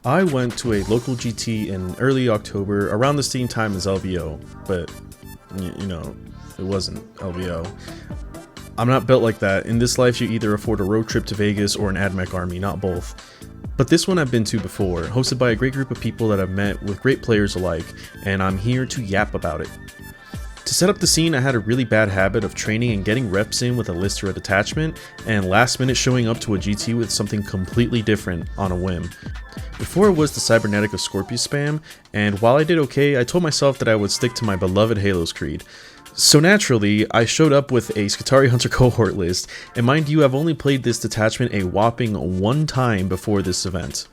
I went to a local GT in early October, around the same time as LVO, but you know, it wasn't LVO. I'm not built like that. In this life, you either afford a road trip to Vegas or an ADMECH army, not both. But this one I've been to before, hosted by a great group of people that I've met with great players alike, and I'm here to yap about it. To set up the scene, I had a really bad habit of training and getting reps in with a list or a detachment, and last minute showing up to a GT with something completely different on a whim. Before it was the cybernetic of Scorpius spam, and while I did okay, I told myself that I would stick to my beloved Halos creed. So naturally, I showed up with a SKITARII Hunter Cohort list, and mind you, I've only played this detachment a whopping one time before this event.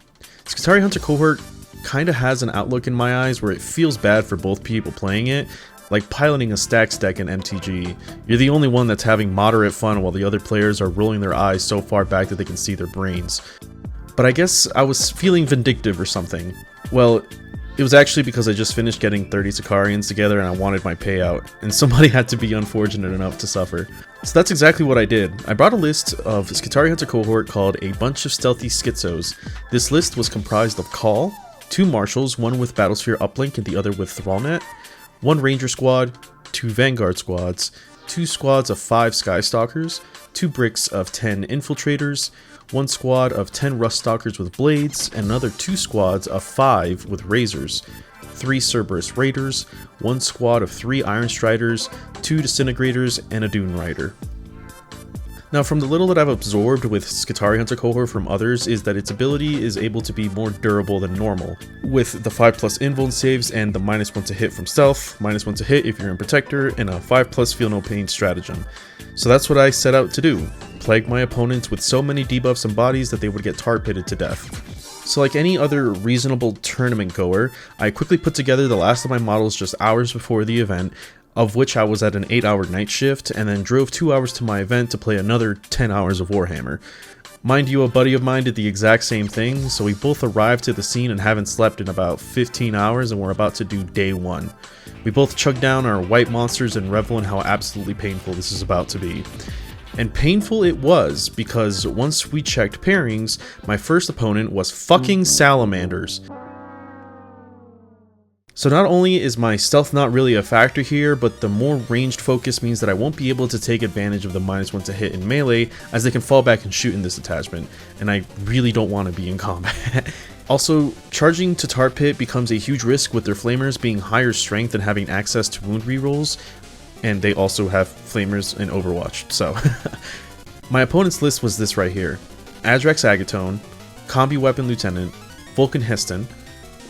SKITARII Hunter Cohort kinda has an outlook in my eyes where it feels bad for both people playing it, like piloting a stacks deck in MTG. You're the only one that's having moderate fun while the other players are rolling their eyes so far back that they can see their brains. But I guess I was feeling vindictive or something. Well, it was actually because I just finished getting 30 Sicarians together and I wanted my payout, and somebody had to be unfortunate enough to suffer. So that's exactly what I did. I brought a list of SKITARII Hunter Cohort called A Bunch of Stealthy Schizos. This list was comprised of Call, 2 Marshals, one with Battlesphere Uplink and the other with Thrallnet, 1 Ranger Squad, 2 Vanguard Squads, 2 squads of 5 Skystalkers, 2 bricks of 10 Infiltrators, 1 squad of 10 Ruststalkers with Blades, and another 2 squads of 5 with Razors, 3 Cerberus Raiders, 1 squad of 3 Iron Striders, 2 Disintegrators, and a Dune Rider. Now, from the little that I've absorbed with SKITARII Hunter Cohort from others is that its ability is able to be more durable than normal, with the 5+ invuln saves and the -1 to hit from stealth, -1 to hit if you're in Protector, and a 5+ feel no pain stratagem. So that's what I set out to do, plague my opponents with so many debuffs and bodies that they would get tar pitted to death. So like any other reasonable tournament goer, I quickly put together the last of my models just hours before the event, of which I was at an 8-hour night shift, and then drove 2 hours to my event to play another 10 hours of Warhammer. Mind you, a buddy of mine did the exact same thing, so we both arrived to the scene and haven't slept in about 15 hours, and we're about to do day 1. We both chugged down our white monsters and revel in how absolutely painful this is about to be. And painful it was, because once we checked pairings, my first opponent was fucking Salamanders. So not only is my stealth not really a factor here, but the more ranged focus means that I won't be able to take advantage of the -1 to hit in melee, as they can fall back and shoot in this attachment, and I really don't want to be in combat. Also, charging to tar pit becomes a huge risk with their flamers being higher strength and having access to wound rerolls, and they also have flamers in Overwatch, so. My opponent's list was this right here: Adrax Agatone, Combi Weapon Lieutenant, Vulcan Heston,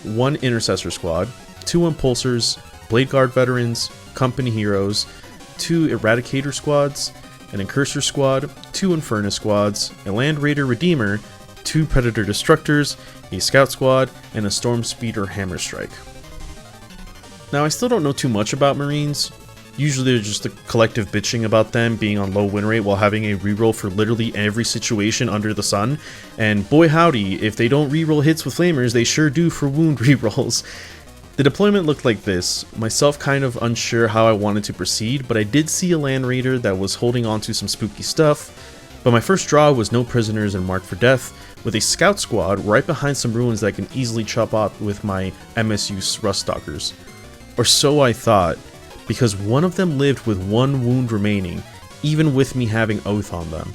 1 Intercessor Squad, 2 Impulsors, Blade Guard Veterans, Company Heroes, 2 Eradicator Squads, an Incursor Squad, 2 Infernus Squads, a Land Raider Redeemer, 2 Predator Destructors, a Scout Squad, and a Storm Speeder Hammer Strike. Now, I still don't know too much about Marines. Usually they're just a collective bitching about them being on low win rate while having a reroll for literally every situation under the sun, and boy howdy, if they don't reroll hits with flamers, they sure do for wound rerolls. The deployment looked like this, myself kind of unsure how I wanted to proceed, but I did see a Land Raider that was holding on to some spooky stuff, but my first draw was no prisoners and marked for death, with a Scout Squad right behind some ruins that I can easily chop up with my MSU Ruststalkers. Or so I thought, because one of them lived with 1 wound remaining, even with me having Oath on them.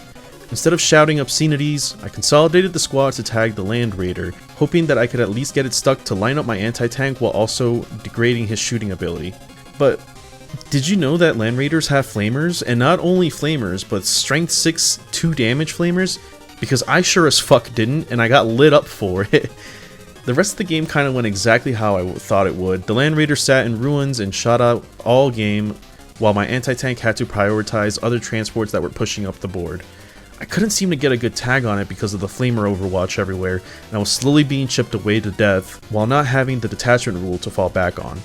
Instead of shouting obscenities, I consolidated the squad to tag the Land Raider, hoping that I could at least get it stuck to line up my anti-tank while also degrading his shooting ability. But did you know that Land Raiders have flamers? And not only flamers, but strength 6 2 damage flamers? Because I sure as fuck didn't, and I got lit up for it. The rest of the game kind of went exactly how I thought it would. The Land Raider sat in ruins and shot out all game, while my anti-tank had to prioritize other transports that were pushing up the board. I couldn't seem to get a good tag on it because of the flamer overwatch everywhere, and I was slowly being chipped away to death while not having the detachment rule to fall back on.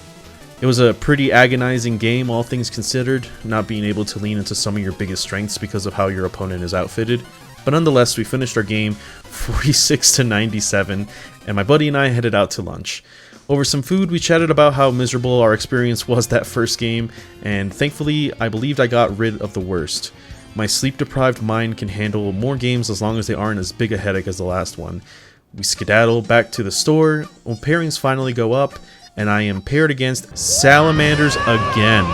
It was a pretty agonizing game, all things considered, not being able to lean into some of your biggest strengths because of how your opponent is outfitted. But nonetheless, we finished our game 46-97, and my buddy and I headed out to lunch. Over some food, we chatted about how miserable our experience was that first game, and thankfully, I believed I got rid of the worst. My sleep-deprived mind can handle more games as long as they aren't as big a headache as the last one. We skedaddle back to the store when pairings finally go up, and I am paired against Salamanders again.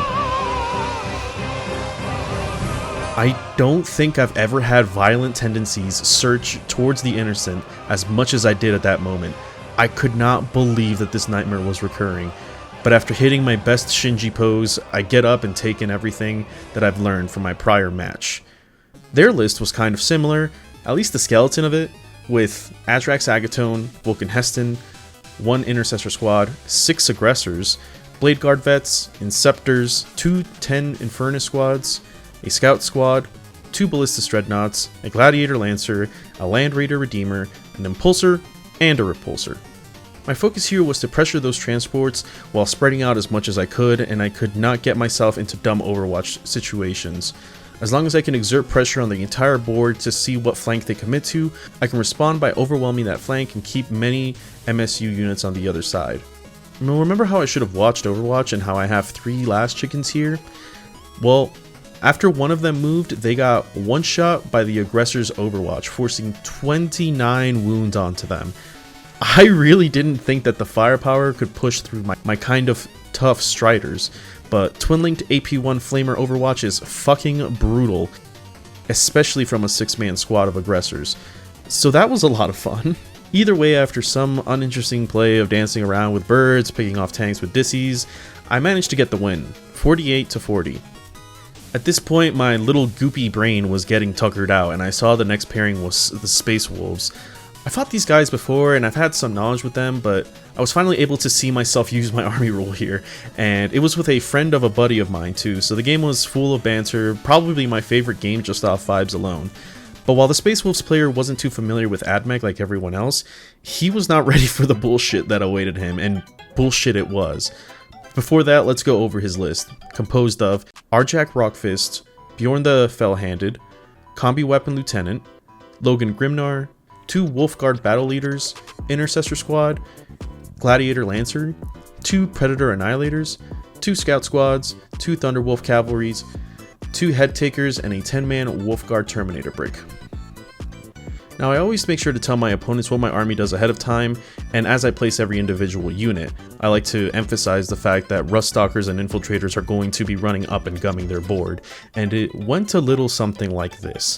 I don't think I've ever had violent tendencies surge towards the innocent as much as I did at that moment. I could not believe that this nightmare was recurring, but after hitting my best Shinji pose, I get up and take in everything that I've learned from my prior match. Their list was kind of similar, at least the skeleton of it, with Azrax Agatone, Vulcan Heston, 1 Intercessor Squad, 6 Aggressors, Blade Guard Vets, Inceptors, 2 10 Infernus Squads, a Scout Squad, 2 Ballistus Dreadnoughts, a Gladiator Lancer, a Land Raider Redeemer, an Impulsor, and a Repulsor. My focus here was to pressure those transports while spreading out as much as I could, and I could not get myself into dumb Overwatch situations. As long as I can exert pressure on the entire board to see what flank they commit to, I can respond by overwhelming that flank and keep many MSU units on the other side. Now, remember how I should have watched Overwatch and how I have 3 last chickens here? Well, after one of them moved, they got one shot by the aggressor's Overwatch, forcing 29 wounds onto them. I really didn't think that the firepower could push through my kind of tough Striders, but twin-linked AP1 Flamer Overwatch is fucking brutal, especially from a 6-man squad of aggressors. So that was a lot of fun. Either way, after some uninteresting play of dancing around with birds, picking off tanks with dissies, I managed to get the win, 48-40. At this point, my little goopy brain was getting tuckered out, and I saw the next pairing was the Space Wolves. I fought these guys before, and I've had some knowledge with them, but I was finally able to see myself use my army rule here, and it was with a friend of a buddy of mine too, so the game was full of banter, probably my favorite game just off vibes alone. But while the Space Wolves player wasn't too familiar with ADMECH like everyone else, he was not ready for the bullshit that awaited him, and bullshit it was. Before that, let's go over his list, composed of Arjak Rockfist, Bjorn the Fell-Handed, Combi Weapon Lieutenant, Logan Grimnar, 2 Wolfguard Battle Leaders, Intercessor Squad, Gladiator Lancer, 2 Predator Annihilators, 2 Scout Squads, 2 Thunderwolf Cavalries, 2 Head Takers, and a 10-man Wolfguard Terminator Brick. Now, I always make sure to tell my opponents what my army does ahead of time, and as I place every individual unit, I like to emphasize the fact that Rust Stalkers and Infiltrators are going to be running up and gumming their board, and it went a little something like this.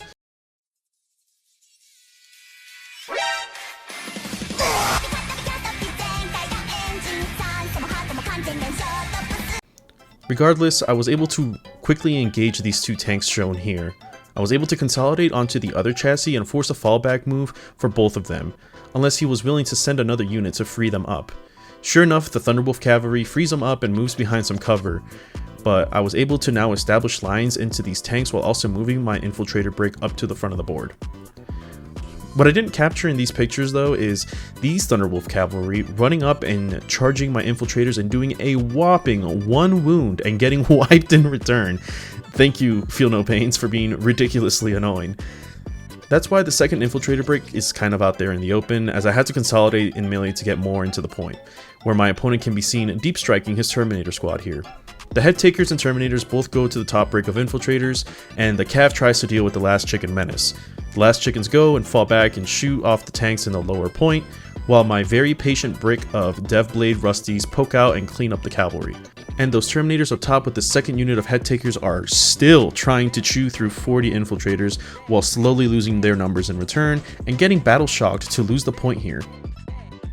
Regardless, I was able to quickly engage these 2 tanks shown here. I was able to consolidate onto the other chassis and force a fallback move for both of them, unless he was willing to send another unit to free them up. Sure enough, the Thunderwolf Cavalry frees them up and moves behind some cover, but I was able to now establish lines into these tanks while also moving my Infiltrator Brick up to the front of the board. What I didn't capture in these pictures though is these Thunderwolf Cavalry running up and charging my Infiltrators and doing a whopping 1 wound and getting wiped in return. Thank you, Feel No Pains, for being ridiculously annoying. That's why the second Infiltrator Brick is kind of out there in the open, as I had to consolidate in melee to get more into the point, where my opponent can be seen deep striking his Terminator squad here. The Head Takers and Terminators both go to the top brick of Infiltrators, and the Cav tries to deal with the last chicken menace. The last chickens go and fall back and shoot off the tanks in the lower point, while my very patient brick of Devblade Rusties poke out and clean up the cavalry. And those Terminators up top with the second unit of Head Takers are still trying to chew through 40 Infiltrators while slowly losing their numbers in return and getting battle shocked to lose the point here.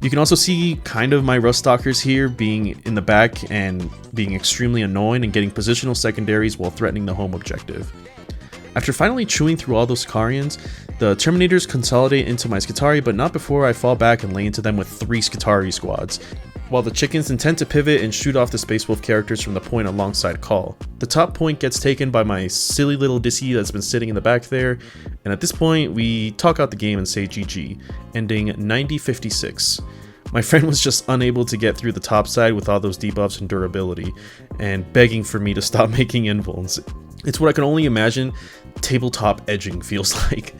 You can also see kind of my Rust Stalkers here being in the back and being extremely annoying and getting positional secondaries while threatening the home objective. After finally chewing through all those Sicarians, the Terminators consolidate into my SKITARII, but not before I fall back and lay into them with 3 SKITARII squads, while the chickens intend to pivot and shoot off the Space Wolf characters from the point alongside Call. The top point gets taken by my silly little Dissy that's been sitting in the back there, and at this point we talk out the game and say GG, ending 90-56. My friend was just unable to get through the top side with all those debuffs and durability, and begging for me to stop making invulns. It's what I can only imagine tabletop edging feels like.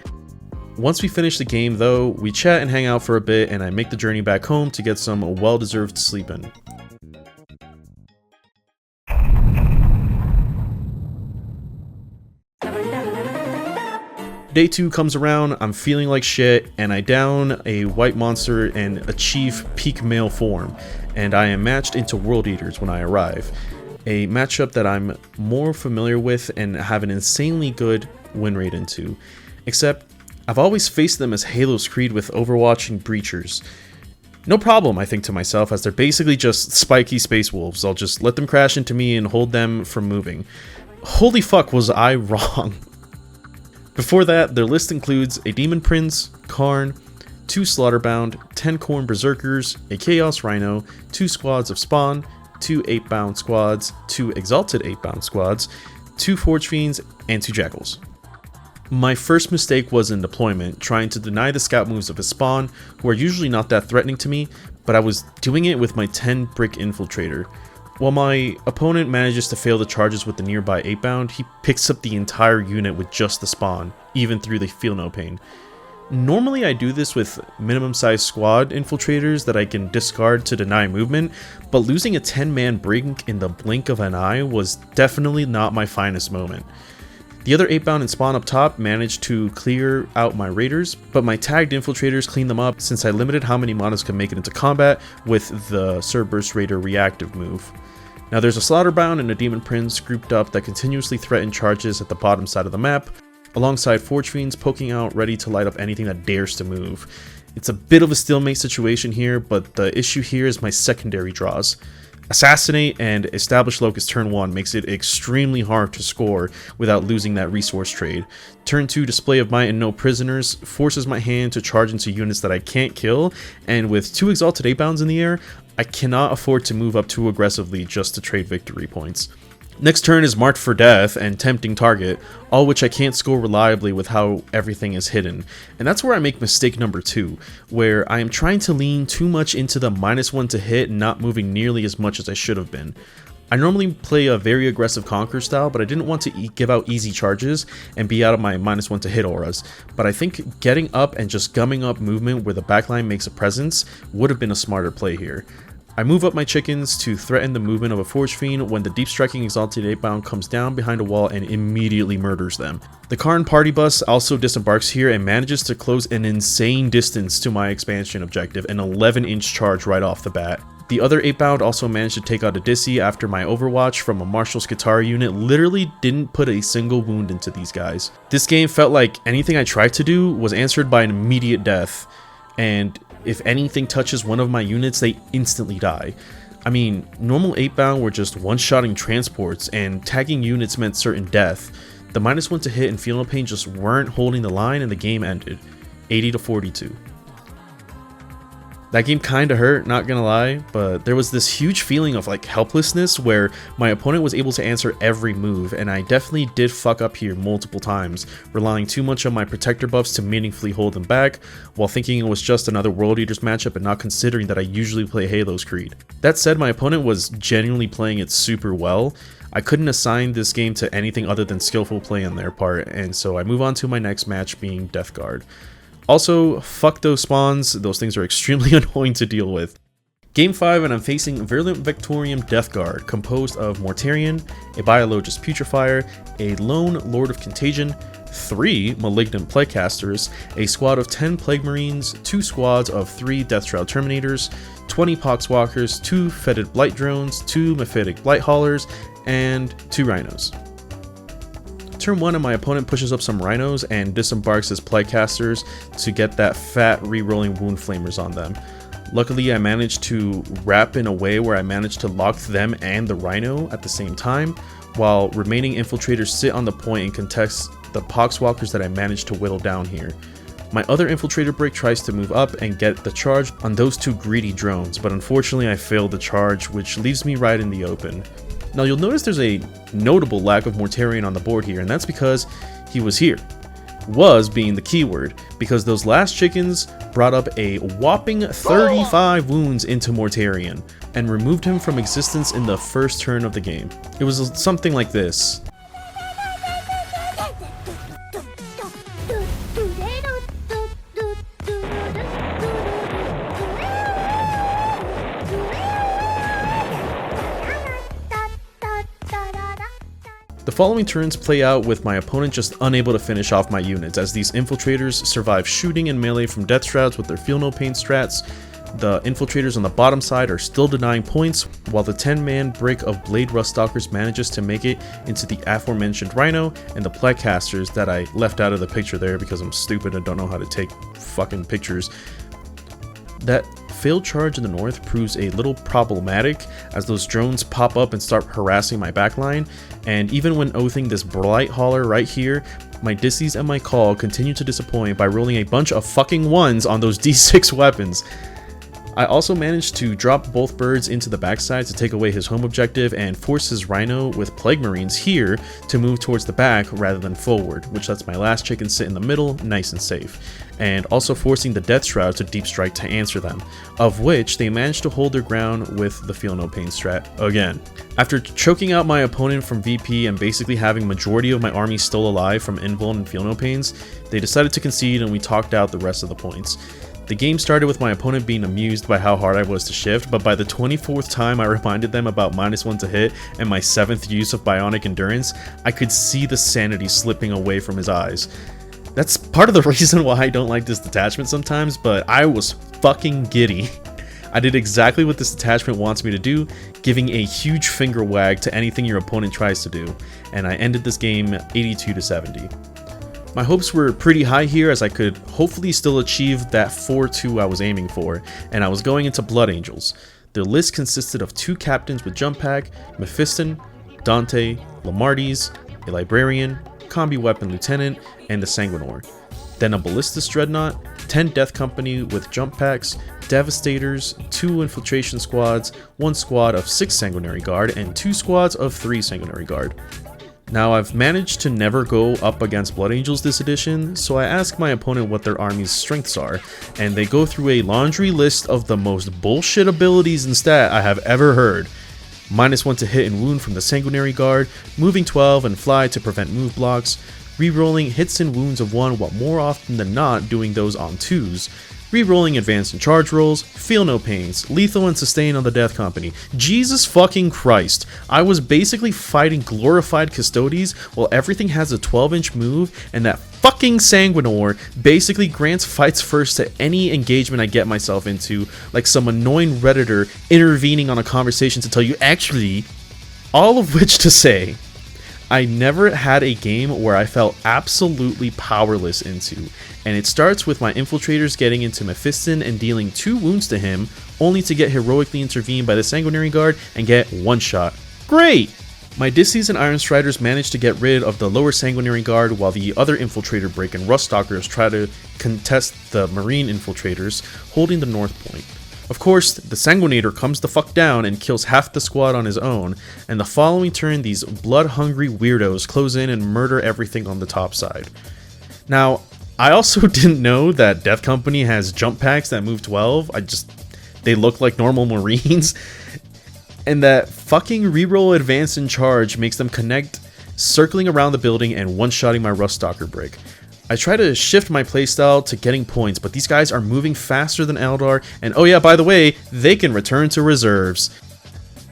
Once we finish the game though, we chat and hang out for a bit, and I make the journey back home to get some well-deserved sleep in. Day 2 comes around, I'm feeling like shit, and I down a white monster and achieve peak male form, and I am matched into World Eaters when I arrive. A matchup that I'm more familiar with and have an insanely good win rate into. Except, I've always faced them as Halo's Creed with Overwatch and Breachers. No problem, I think to myself, as they're basically just spiky space wolves. I'll just let them crash into me and hold them from moving. Holy fuck, was I wrong. Before that, their list includes a Demon Prince, Karn, 2 Slaughterbound, 10 Khorne Berserkers, a Chaos Rhino, 2 squads of Spawn, 2 8-bound squads, 2 Exalted 8-bound squads, 2 Forge Fiends, and 2 Jackals. My first mistake was in deployment, trying to deny the scout moves of his spawn, who are usually not that threatening to me, but I was doing it with my 10 brick infiltrator. While my opponent manages to fail the charges with the nearby 8-bound, he picks up the entire unit with just the spawn, even through the Feel No Pain. Normally I do this with minimum size squad infiltrators that I can discard to deny movement, but losing a 10-man brink in the blink of an eye was definitely not my finest moment. The other 8-bound and spawn up top managed to clear out my raiders, but my tagged infiltrators cleaned them up since I limited how many models could make it into combat with the Cerberus Raider reactive move. Now there's a Slaughterbound and a Demon Prince grouped up that continuously threaten charges at the bottom side of the map, alongside Forge Fiends poking out ready to light up anything that dares to move. It's a bit of a stalemate situation here, but the issue here is my secondary draws. Assassinate and Establish Locust turn 1 makes it extremely hard to score without losing that resource trade. Turn 2 Display of Might and No Prisoners forces my hand to charge into units that I can't kill, and with 2 Exalted 8-bounds in the air, I cannot afford to move up too aggressively just to trade victory points. Next turn is Marked for Death and Tempting Target, all which I can't score reliably with how everything is hidden. And that's where I make mistake number 2, where I am trying to lean too much into the -1 to hit and not moving nearly as much as I should have been. I normally play a very aggressive Conquer style, but I didn't want to give out easy charges and be out of my -1 to hit auras. But I think getting up and just gumming up movement where the backline makes a presence would have been a smarter play here. I move up my chickens to threaten the movement of a Forge Fiend when the deep striking Exalted 8-bound comes down behind a wall and immediately murders them. The Karn party bus also disembarks here and manages to close an insane distance to my expansion objective, an 11-inch charge right off the bat. The other 8-bound also managed to take out Odyssey after my Overwatch from a Martial SKITARII unit literally didn't put a single wound into these guys. This game felt like anything I tried to do was answered by an immediate death, and if anything touches one of my units, they instantly die. I mean, normal 8-bound were just one-shotting transports, and tagging units meant certain death. The -1 to hit and Feel No Pain just weren't holding the line, and the game ended, 80-42. That game kinda hurt, not gonna lie, but there was this huge feeling of like helplessness where my opponent was able to answer every move, and I definitely did fuck up here multiple times, relying too much on my protector buffs to meaningfully hold them back, while thinking it was just another World Eaters matchup and not considering that I usually play Halo's Creed. That said, my opponent was genuinely playing it super well. I couldn't assign this game to anything other than skillful play on their part, and so I move on to my next match being Death Guard. Also, fuck those spawns, those things are extremely annoying to deal with. Game 5 and I'm facing Virulent Vectorium Death Guard, composed of Mortarion, a Biologist Putrefier, a Lone Lord of Contagion, 3 Malignant Plaguecasters, a squad of 10 Plague Marines, 2 squads of 3 Death Shroud Terminators, 20 Poxwalkers, 2 Fetid Blight Drones, 2 Mephitic Blight Haulers, and 2 Rhinos. Turn 1 and my opponent pushes up some Rhinos and disembarks his Plaguecasters to get that fat re-rolling Wound Flamers on them. Luckily I managed to wrap in a way where I managed to lock them and the Rhino at the same time, while remaining infiltrators sit on the point and contest the Poxwalkers that I managed to whittle down here. My other infiltrator brick tries to move up and get the charge on those 2 greedy drones, but unfortunately I failed the charge, which leaves me right in the open. Now you'll notice there's a notable lack of Mortarion on the board here, and that's because he was here. Was being the keyword, because those last chickens brought up a whopping 35 wounds into Mortarion, and removed him from existence in the first turn of the game. It was something like this. The following turns play out with my opponent just unable to finish off my units, as these infiltrators survive shooting and melee from death shrouds with their feel no pain strats. The infiltrators on the bottom side are still denying points, while the 10-man break of Blade Ruststalkers manages to make it into the aforementioned Rhino and the Plegcasters that I left out of the picture there because I'm stupid and don't know how to take fucking pictures. That failed charge in the north proves a little problematic, as those drones pop up and start harassing my backline, and even when oathing this Blight Hauler right here, my disties and my call continue to disappoint by rolling a bunch of fucking ones on those D6 weapons. I also managed to drop both birds into the backside to take away his home objective and force his Rhino with Plague Marines here to move towards the back rather than forward, which lets my last chicken sit in the middle nice and safe, and also forcing the Death Shroud to deep strike to answer them, of which they managed to hold their ground with the Feel No Pain strat again. After choking out my opponent from VP and basically having majority of my army still alive from Invuln and Feel No Pains, they decided to concede and we talked out the rest of the points. The game started with my opponent being amused by how hard I was to shift, but by the 24th time I reminded them about -1 to hit and my 7th use of Bionic Endurance, I could see the sanity slipping away from his eyes. That's part of the reason why I don't like this detachment sometimes, but I was fucking giddy. I did exactly what this detachment wants me to do, giving a huge finger wag to anything your opponent tries to do, and I ended this game 82-70. My hopes were pretty high here, as I could hopefully still achieve that 4-2 I was aiming for, and I was going into Blood Angels. Their list consisted of 2 captains with jump pack, Mephiston, Dante, Lamardes, a Librarian, Combi Weapon Lieutenant, and a Sanguinor. Then a Ballistus Dreadnought, 10 Death Company with jump packs, Devastators, 2 Infiltration Squads, 1 squad of 6 Sanguinary Guard, and 2 squads of 3 Sanguinary Guard. Now, I've managed to never go up against Blood Angels this edition, so I ask my opponent what their army's strengths are, and they go through a laundry list of the most bullshit abilities and stat I have ever heard. -1 to hit and wound from the Sanguinary Guard, moving 12 and fly to prevent move blocks, rerolling hits and wounds of 1 while more often than not doing those on 2s, rerolling advanced and charge rolls, feel no pains, lethal and sustain on the Death Company. Jesus fucking Christ. I was basically fighting glorified Custodes while everything has a 12-inch move, and that fucking Sanguinor basically grants fights first to any engagement I get myself into, like some annoying Redditor intervening on a conversation to tell you actually. All of which to say, I never had a game where I felt absolutely powerless into, and it starts with my infiltrators getting into Mephiston and dealing 2 wounds to him, only to get heroically intervened by the Sanguinary Guard and get 1 shot. Great! My Disties and Iron Striders managed to get rid of the lower Sanguinary Guard, while the other infiltrator break and Ruststalkers try to contest the Marine infiltrators, holding the north point. Of course, the Sanguinator comes the fuck down and kills half the squad on his own, and the following turn these blood-hungry weirdos close in and murder everything on the top side. Now, I also didn't know that Death Company has jump packs that move 12, they look like normal Marines, and that fucking reroll advance and charge makes them connect, circling around the building and one-shotting my Ruststalker brick. I try to shift my playstyle to getting points, but these guys are moving faster than Eldar, and oh yeah, by the way, they can return to reserves.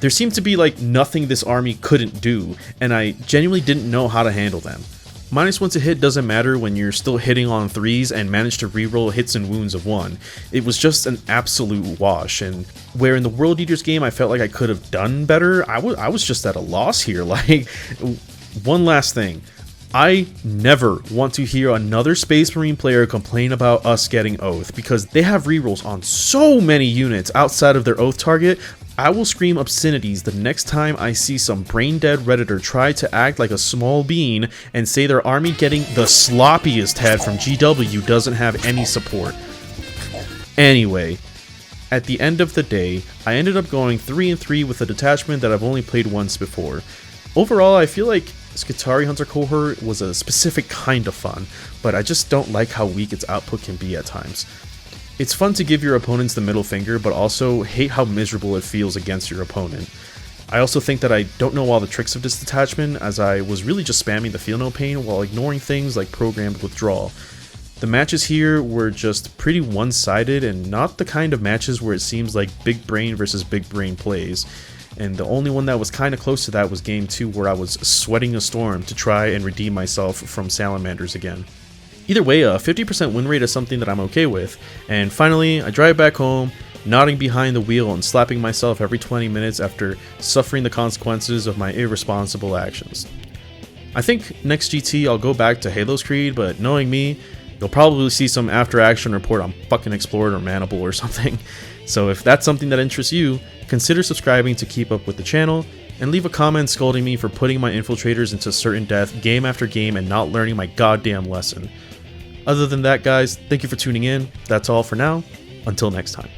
There seemed to be like nothing this army couldn't do, and I genuinely didn't know how to handle them. -1 to hit doesn't matter when you're still hitting on 3s and manage to reroll hits and wounds of 1. It was just an absolute wash, and where in the World Eaters game I felt like I could have done better, I was just at a loss here. Like, one last thing. I never want to hear another Space Marine player complain about us getting Oath, because they have rerolls on so many units outside of their Oath target. I will scream obscenities the next time I see some brain-dead Redditor try to act like a small bean and say their army getting the sloppiest head from GW doesn't have any support. Anyway, at the end of the day, I ended up going 3-3 with a detachment that I've only played once before. Overall, I feel like SKITARII Hunter Cohort was a specific kind of fun, but I just don't like how weak its output can be at times. It's fun to give your opponents the middle finger, but also hate how miserable it feels against your opponent. I also think that I don't know all the tricks of this detachment, as I was really just spamming the Feel No Pain while ignoring things like programmed withdrawal. The matches here were just pretty one-sided and not the kind of matches where it seems like big brain versus big brain plays. and the only one that was kind of close to that was game 2, where I was sweating a storm to try and redeem myself from Salamanders again. Either way, a 50% win rate is something that I'm okay with, and finally I drive back home, nodding behind the wheel and slapping myself every 20 minutes after suffering the consequences of my irresponsible actions. I think next GT I'll go back to Halo's Creed, but knowing me, you'll probably see some after action report on fucking Explored or Manable or something. So if that's something that interests you, consider subscribing to keep up with the channel, and leave a comment scolding me for putting my infiltrators into certain death game after game and not learning my goddamn lesson. Other than that, guys, thank you for tuning in. That's all for now. Until next time.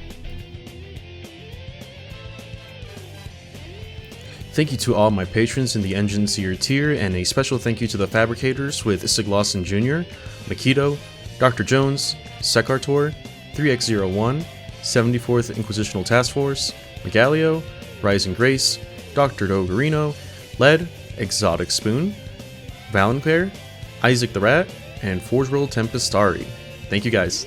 Thank you to all my patrons in the Engine Seer tier, and a special thank you to the fabricators with Siglawson Jr., Makito, Dr. Jones, Sekartor, 3x01, 74th Inquisitional Task Force, Megalio, Rising Grace, Dr. Doggerino, Led, Exotic Spoon, Valenquer, Isaac the Rat, and Forge World Tempestari. Thank you guys.